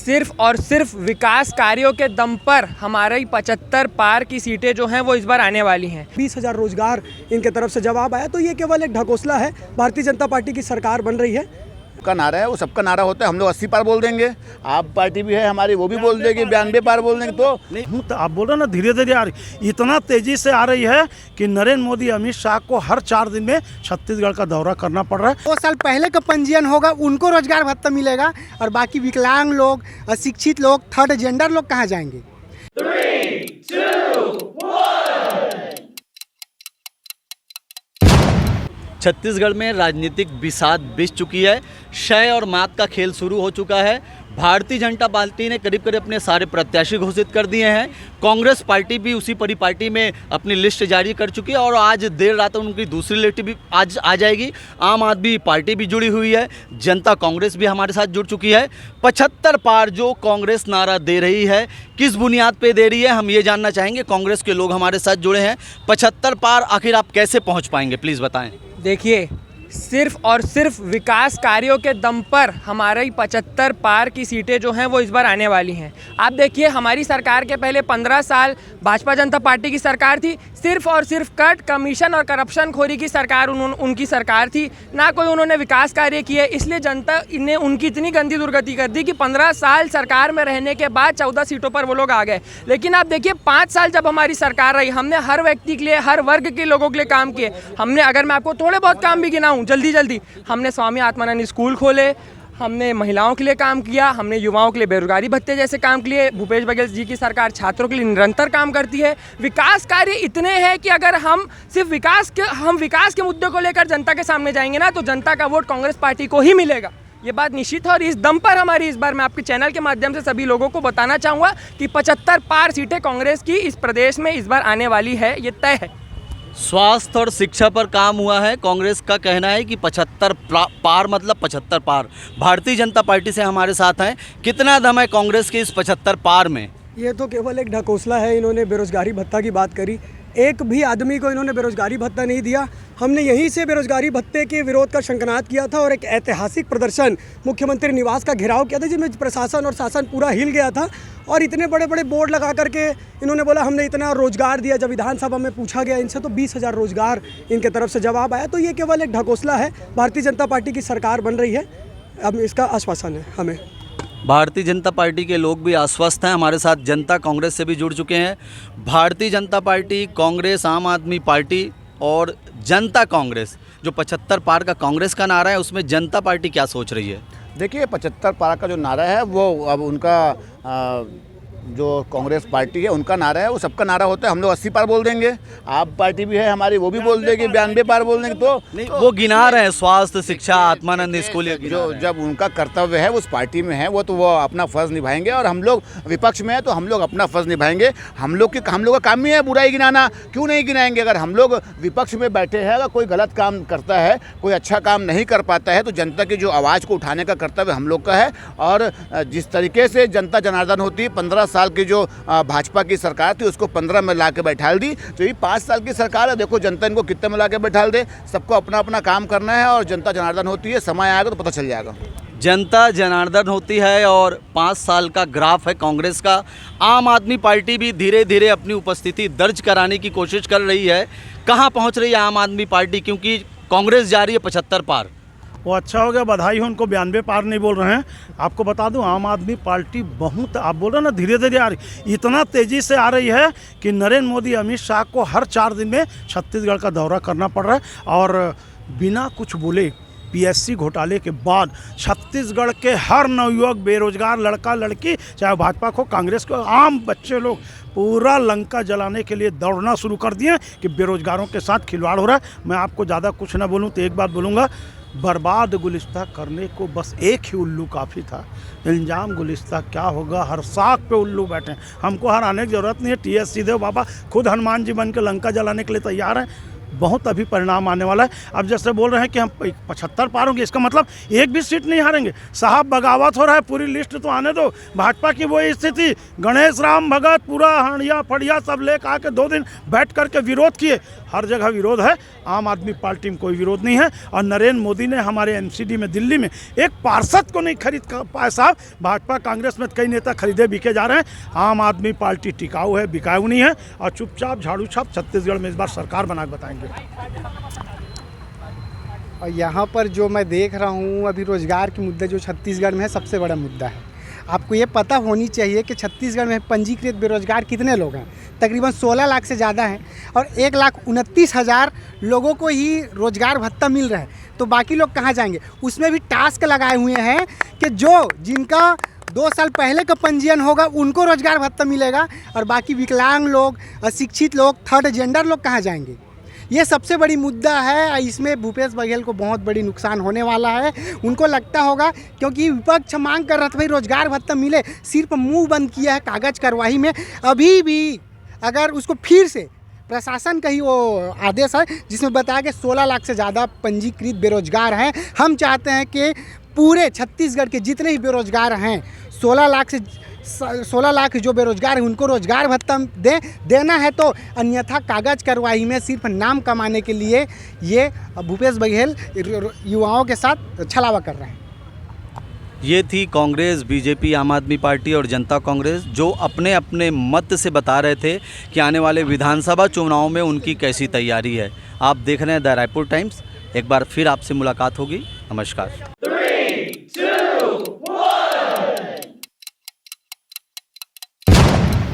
सिर्फ और सिर्फ विकास कार्यों के दम पर हमारी 75 पार की सीटें जो हैं वो इस बार आने वाली हैं। 20,000 रोजगार इनके तरफ से जवाब आया, तो ये केवल एक ढकोसला है। भारतीय जनता पार्टी की सरकार बन रही है, का नारा है वो सबका नारा होता है। हम लोग 80 पार बोल देंगे, आप पार्टी भी है हमारी वो भी बोल देगी 92 पार बोल देंगे। तो नहीं तो आप बोल रहे ना धीरे धीरे आ रही, इतना तेजी से आ रही है कि नरेंद्र मोदी अमित शाह को हर 4 दिन में छत्तीसगढ़ का दौरा करना पड़ रहा है। 2 साल पहले का पंजीयन होगा, उनको रोजगार भत्ता मिलेगा और बाकी विकलांग लोग, अशिक्षित लोग, थर्ड जेंडर लोग कहाँ जाएंगे? 3, 2, 1। छत्तीसगढ़ में राजनीतिक बिसात बिछ चुकी है, शय और मात का खेल शुरू हो चुका है। भारतीय जनता पार्टी ने करीब करीब अपने सारे प्रत्याशी घोषित कर दिए हैं। कांग्रेस पार्टी भी उसी परिपाटी में अपनी लिस्ट जारी कर चुकी है और आज देर रात उनकी दूसरी लिस्ट भी आज आ जाएगी। आम आदमी पार्टी भी जुड़ी हुई है, जनता कांग्रेस भी हमारे साथ जुड़ चुकी है। 75 पार जो कांग्रेस नारा दे रही है, किस बुनियाद पे दे रही है, हम ये जानना चाहेंगे। कांग्रेस के लोग हमारे साथ जुड़े हैं। 75 पार आखिर आप कैसे पहुँच पाएंगे, प्लीज़ बताएँ। देखिए, सिर्फ और सिर्फ विकास कार्यों के दम पर हमारी 75 पार की सीटें जो हैं वो इस बार आने वाली हैं। आप देखिए, हमारी सरकार के पहले 15 साल भाजपा जनता पार्टी की सरकार थी। सिर्फ और सिर्फ कट, कमीशन और करप्शन खोरी की सरकार उनकी सरकार थी। ना कोई उन्होंने विकास कार्य किए, इसलिए जनता ने उनकी इतनी गंदी दुर्गति कर दी कि 15 साल सरकार में रहने के बाद 14 सीटों पर वो लोग आ गए। लेकिन आप देखिए, 5 साल जब हमारी सरकार रही, हमने हर व्यक्ति के लिए, हर वर्ग के लोगों के लिए काम किए। हमने, अगर मैं आपको थोड़े बहुत काम भी गिनाऊं जल्दी, हमने स्वामी आत्मानंद स्कूल खोले, हमने महिलाओं के लिए काम किया, हमने युवाओं के लिए बेरोजगारी भत्ते जैसे काम किए। भूपेश बघेल जी की सरकार छात्रों के लिए निरंतर काम करती है। विकास कार्य इतने हैं कि अगर हम सिर्फ विकास के मुद्दे को लेकर जनता के सामने जाएंगे ना, तो जनता का वोट कांग्रेस पार्टी को ही मिलेगा। ये बात निश्चित है और इस दम पर हमारी इस बार मैं आपके चैनल के माध्यम से सभी लोगों को बताना चाहूँगा कि 75 पार सीटें कांग्रेस की इस प्रदेश में इस बार आने वाली है, ये तय है। स्वास्थ्य और शिक्षा पर काम हुआ है। कांग्रेस का कहना है कि 75 पार मतलब 75 पार। भारतीय जनता पार्टी से हमारे साथ हैं, कितना दम है कांग्रेस के इस 75 पार में? ये तो केवल एक ढकोसला है। इन्होंने बेरोजगारी भत्ता की बात करी, एक भी आदमी को इन्होंने बेरोजगारी भत्ता नहीं दिया। हमने यहीं से बेरोजगारी भत्ते के विरोध का शंखनाद किया था और एक ऐतिहासिक प्रदर्शन मुख्यमंत्री निवास का घेराव किया था, जिसमें प्रशासन और शासन पूरा हिल गया था। और इतने बड़े बड़े बोर्ड लगा करके इन्होंने बोला हमने इतना रोजगार दिया। जब विधानसभा में पूछा गया इनसे, तो 20,000 रोजगार इनके तरफ से जवाब आया। तो ये केवल एक ढकोसला है। भारतीय जनता पार्टी की सरकार बन रही है, अब इसका आश्वासन है हमें। भारतीय जनता पार्टी के लोग भी आश्वस्त हैं। हमारे साथ जनता कांग्रेस से भी जुड़ चुके हैं। भारतीय जनता पार्टी, कांग्रेस, आम आदमी पार्टी और जनता कांग्रेस, जो 75 पार का कांग्रेस का नारा है, उसमें जनता पार्टी क्या सोच रही है? देखिए, 75 पार का जो नारा है वो अब उनका जो कांग्रेस पार्टी है उनका नारा है वो सबका नारा होता है। हम लोग 80 पार बोल देंगे, आप पार्टी भी है हमारी वो भी बोल देगी 92 पार बोल देंगे। तो नहीं, वो गिना रहे हैं स्वास्थ्य, शिक्षा, आत्मानंद स्कूल, जो जब उनका कर्तव्य है उस पार्टी में है वो तो वो अपना फ़र्ज़ निभाएंगे और हम लोग विपक्ष में है तो हम लोग अपना फ़र्ज़ निभाएंगे। हम लोग का काम ही है बुराई गिनाना, क्यों नहीं गिनाएंगे? अगर हम लोग विपक्ष में बैठे हैं, अगर कोई गलत काम करता है, कोई अच्छा काम नहीं कर पाता है, तो जनता की जो आवाज़ को उठाने का कर्तव्य हम लोग का है। और जिस तरीके से जनता जनार्दन होती है, 15 साल की जो भाजपा की सरकार थी उसको 15 में ला के बैठाल दी, तो ये 5 साल की सरकार है। देखो जनता इनको कितने में ला के बैठाल दे। सबको अपना अपना काम करना है और जनता जनार्दन होती है। समय आएगा तो पता चल जाएगा। जनता जनार्दन होती है और 5 साल का ग्राफ है कांग्रेस का। आम आदमी पार्टी भी धीरे धीरे अपनी उपस्थिति दर्ज कराने की कोशिश कर रही है। कहाँ पहुँच रही है आम आदमी पार्टी, क्योंकि कांग्रेस जा रही है 75 पार? वो अच्छा हो गया, बधाई हो उनको, 92 पार नहीं बोल रहे हैं। आपको बता दूं, आम आदमी पार्टी बहुत, आप बोल रहे हैं ना धीरे धीरे आ रही, इतना तेज़ी से आ रही है कि नरेंद्र मोदी अमित शाह को हर 4 दिन में छत्तीसगढ़ का दौरा करना पड़ रहा है। और बिना कुछ बोले पीएससी घोटाले के बाद छत्तीसगढ़ के हर नवयुवक, बेरोजगार लड़का लड़की, चाहे भाजपा को, कांग्रेस को, आम बच्चे लोग पूरा लंका जलाने के लिए दौड़ना शुरू कर दिए कि बेरोजगारों के साथ खिलवाड़ हो रहा है। मैं आपको ज़्यादा कुछ ना बोलूँ तो एक बात बोलूँगा, बर्बाद गुलिस्ता करने को बस एक ही उल्लू काफ़ी था। इल्ज़ाम गुलिस्ता क्या होगा, हर साख पे उल्लू बैठे हैं। हमको हराने की ज़रूरत नहीं है। टीएस सीधे बाबा खुद हनुमान जी बन के लंका जलाने के लिए तैयार हैं। बहुत अभी परिणाम आने वाला है। अब जैसे बोल रहे हैं कि हम 75 पार होंगे, इसका मतलब एक भी सीट नहीं हारेंगे। साहब बगावत हो रहा है, पूरी लिस्ट तो आने दो। भाजपा की वही स्थिति, गणेश राम भगत पूरा हड़िया फड़िया सब लेकर आके 2 दिन बैठ करके विरोध किए। हर जगह विरोध है, आम आदमी पार्टी में कोई विरोध नहीं है। और नरेंद्र मोदी ने हमारे एमसीडी में दिल्ली में एक पार्षद को नहीं खरीद पाए साहब। भाजपा कांग्रेस में कई नेता खरीदे बिके जा रहे हैं। आम आदमी पार्टी टिकाऊ है, बिकाऊ नहीं है। और चुपचाप झाड़ू छाप छत्तीसगढ़ में इस बार सरकार बना के बताएंगे। और यहाँ पर जो मैं देख रहा हूँ अभी रोज़गार के मुद्दे जो छत्तीसगढ़ में है सबसे बड़ा मुद्दा है। आपको ये पता होनी चाहिए कि छत्तीसगढ़ में पंजीकृत बेरोजगार कितने लोग हैं। तकरीबन 16 लाख से ज़्यादा हैं और 1,29,000 लोगों को ही रोज़गार भत्ता मिल रहा है। तो बाकी लोग कहाँ जाएंगे? उसमें भी टास्क लगाए हुए हैं कि जो जिनका 2 साल पहले का पंजीयन होगा उनको रोज़गार भत्ता मिलेगा और बाकी विकलांग लोग, अशिक्षित लोग, थर्ड जेंडर लोग कहाँ जाएंगे? ये सबसे बड़ी मुद्दा है। इसमें भूपेश बघेल को बहुत बड़ी नुकसान होने वाला है। उनको लगता होगा क्योंकि विपक्ष मांग कर रहा था भाई रोज़गार भत्ता मिले, सिर्फ मुंह बंद किया है कागज़ कार्रवाई में। अभी भी अगर उसको फिर से प्रशासन का ही वो आदेश है जिसमें बताया कि 16 लाख से ज़्यादा पंजीकृत बेरोजगार हैं। हम चाहते हैं कि पूरे छत्तीसगढ़ के जितने ही बेरोजगार हैं 16 लाख जो बेरोजगार हैं उनको रोज़गार भत्ता देना है। तो अन्यथा कागज़ कार्रवाई में सिर्फ नाम कमाने के लिए ये भूपेश बघेल युवाओं के साथ छलावा कर रहे हैं। ये थी कांग्रेस, बीजेपी, आम आदमी पार्टी और जनता कांग्रेस जो अपने अपने मत से बता रहे थे कि आने वाले विधानसभा चुनाव में उनकी कैसी तैयारी है। आप देख रहे हैं द रायपुर टाइम्स। एक बार फिर आपसे मुलाकात होगी। नमस्कार।